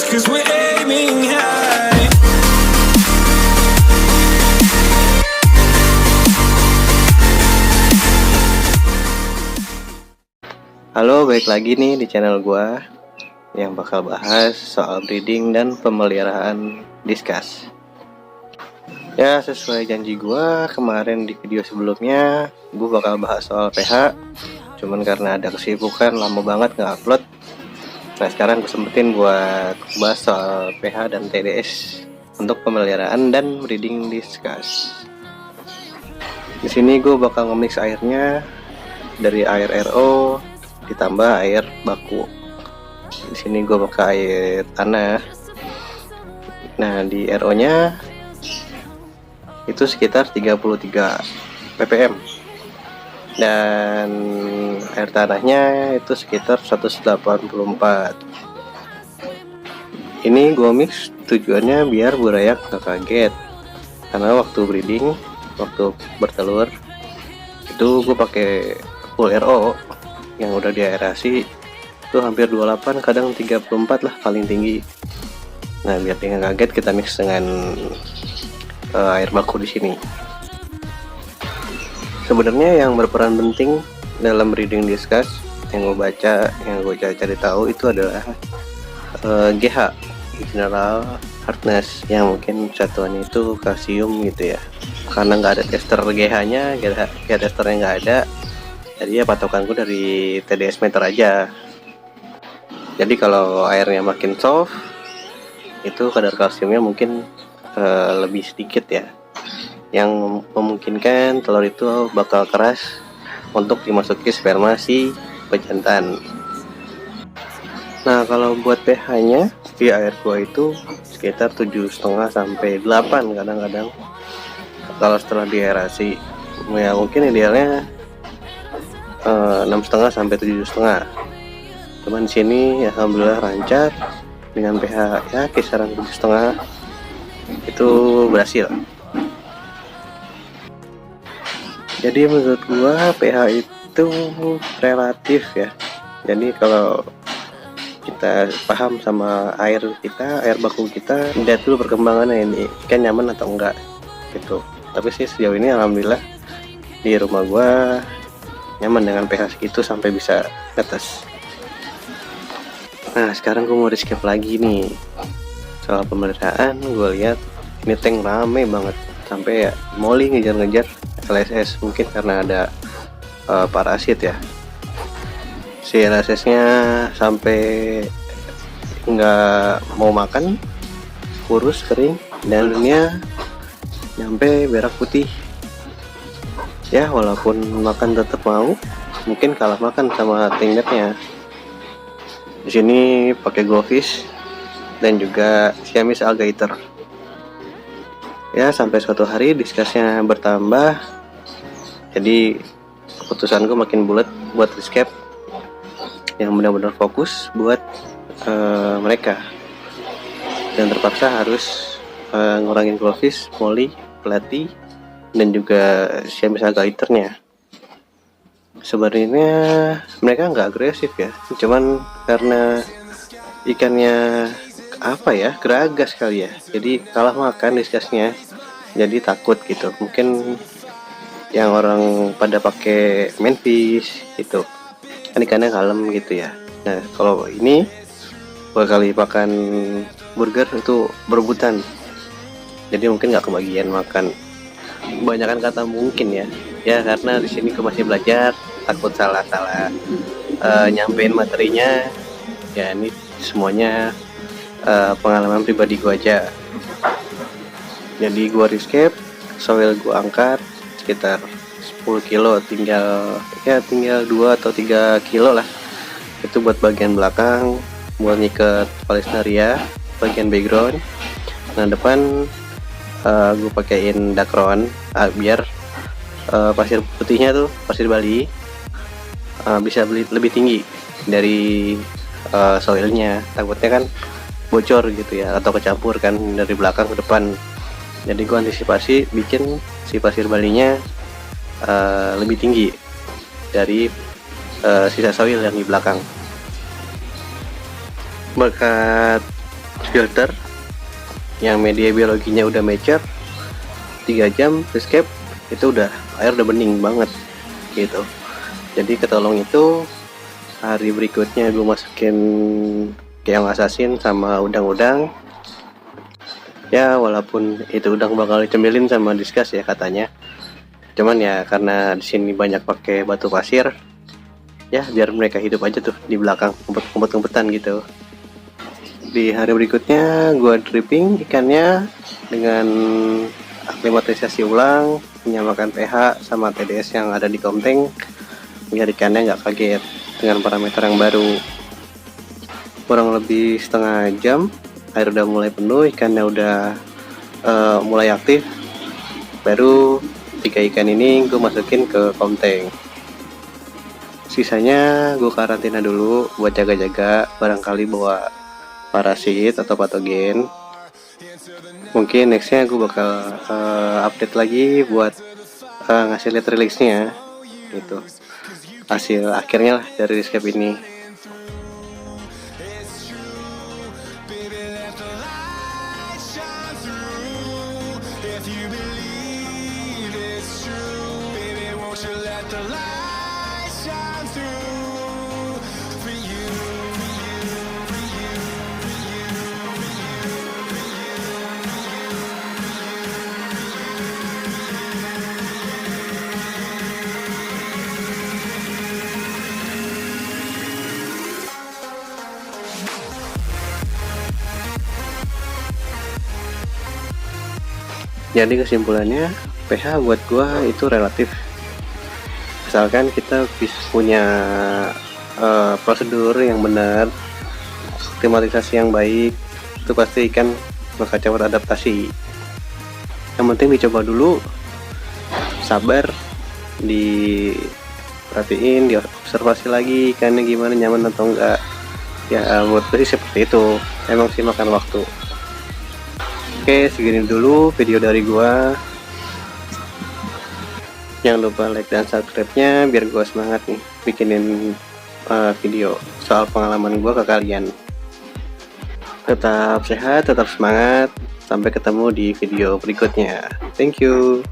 'cause we're aiming high. Halo, balik lagi nih di channel gua yang bakal bahas soal breeding dan pemeliharaan diskus. Ya, sesuai janji gua kemarin di video sebelumnya, gua bakal bahas soal pH. Cuman karena ada kesibukan lama banget nggak upload. Nah, sekarang gue sempetin buat bahas soal pH dan TDS untuk pemeliharaan dan breeding diskus. Di sini gue bakal nge-mix airnya dari air RO ditambah air baku. Di sini gue pakai air tanah. Nah, di RO-nya itu sekitar 33 ppm. Dan air tanahnya itu sekitar 184. Ini gue mix tujuannya biar burayak gak kaget. Karena waktu breeding, waktu bertelur itu gue pakai full RO yang udah diaerasi itu hampir 28, kadang 34 lah paling tinggi. Nah, biar dia nggak kaget kita mix dengan air baku di sini. Sebenarnya yang berperan penting dalam breeding diskus yang gue cari tahu itu adalah GH, general hardness, yang mungkin satuannya itu kalsium gitu ya. Karena nggak ada tester GH-nya, GH testernya nggak ada, jadi ya patokanku dari TDS meter aja. Jadi kalau airnya makin soft, itu kadar kalsiumnya mungkin lebih sedikit ya, yang memungkinkan telur itu bakal keras untuk dimasuki sperma si pejantan. Nah, kalau buat pH-nya di air gua itu sekitar 7,5 sampai 8 kadang-kadang kalau setelah diaerasi. Ya mungkin idealnya 6,5 sampai 7,5. Cuman di sini alhamdulillah lancar dengan pH ya kisaran 7,5 itu berhasil. Jadi menurut gua pH itu relatif ya. Jadi kalau kita paham sama air kita, air baku kita, lihat dulu perkembangannya ini ikan nyaman atau enggak gitu. Tapi sih sejauh ini alhamdulillah di rumah gua nyaman dengan pH segitu sampai bisa netes. Nah, sekarang gue mau recap lagi nih soal pemeliharaan. Gue lihat ini tank rame banget sampai ya Molly ngejar-ngejar LSS, mungkin karena ada parasit ya. Si LSS-nya sampai nggak mau makan, kurus kering, dan daunnya nyampe berak putih. Ya walaupun makan tetap mau, mungkin kalah makan sama tingkatnya. Di sini pakai goldfish dan juga Siamese alligator. Ya sampai suatu hari diskusnya bertambah, jadi keputusanku makin bulat buat escape yang benar-benar fokus buat mereka, dan terpaksa harus ngurangin goldfish, molly, pelati, dan juga Siamese alligatornya. Sebenarnya mereka nggak agresif ya, cuman karena ikannya apa ya, geragas kali ya, jadi kalah makan diskusnya, jadi takut gitu. Mungkin yang orang pada pakai manfish gitu kan ikannya kalem gitu ya. Nah, kalau ini bakal makan burger itu berebutan, jadi mungkin nggak kebagian makan. Kebanyakan kata mungkin ya karena di sini gue masih belajar, takut salah nyampein materinya ya. Ini semuanya pengalaman pribadi gue aja. Jadi gue rescape, soil gue angkat sekitar 10 kilo, tinggal 2 atau 3 kilo lah. Itu buat bagian belakang, buat nyiket Palestinaria bagian background. Nah, depan gue pakein Dacron biar pasir putihnya tuh, pasir Bali, bisa lebih tinggi dari soilnya. Takutnya kan bocor gitu ya, atau kecampur kan dari belakang ke depan. Jadi gue antisipasi bikin si pasir Balinya lebih tinggi dari sisa soil yang di belakang. Berkat filter yang media biologinya udah mature, 3 jam escape itu udah air udah bening banget gitu. Jadi ketolong itu hari berikutnya gue masukin keong assassin sama udang-udang ya, walaupun itu udang bakal dicemilin sama diskus ya katanya, cuman ya karena di sini banyak pakai batu pasir ya, biar mereka hidup aja tuh di belakang ngumpet-ngumpetan gitu. Di hari berikutnya gue dripping ikannya dengan aklimatisasi ulang, menyamakan pH sama TDS yang ada di komteng biar ikannya nggak kaget dengan parameter yang baru. Kurang lebih setengah jam air udah mulai penuh, ikannya udah mulai aktif, baru 3 ikan ini gue masukin ke komteng. Sisanya gue karantina dulu buat jaga-jaga, barangkali bawa parasit atau patogen. Mungkin nextnya gue bakal update lagi buat ngasih lihat rilisnya gitu, hasil akhirnya lah dari escape ini. Jadi kesimpulannya, pH buat gua itu relatif. Misalkan kita bisa punya prosedur yang benar, klimatisasi yang baik, itu pasti ikan bakal cepat adaptasi. Yang penting dicoba dulu, sabar, diperhatiin, diobservasi lagi ikannya gimana, nyaman atau enggak. Ya menurut gue sih seperti itu, emang sih makan waktu. Oke, segini dulu video dari gua. Jangan lupa like dan subscribe-nya biar gua semangat nih bikinin video soal pengalaman gua ke kalian. Tetap sehat, tetap semangat. Sampai ketemu di video berikutnya. Thank you.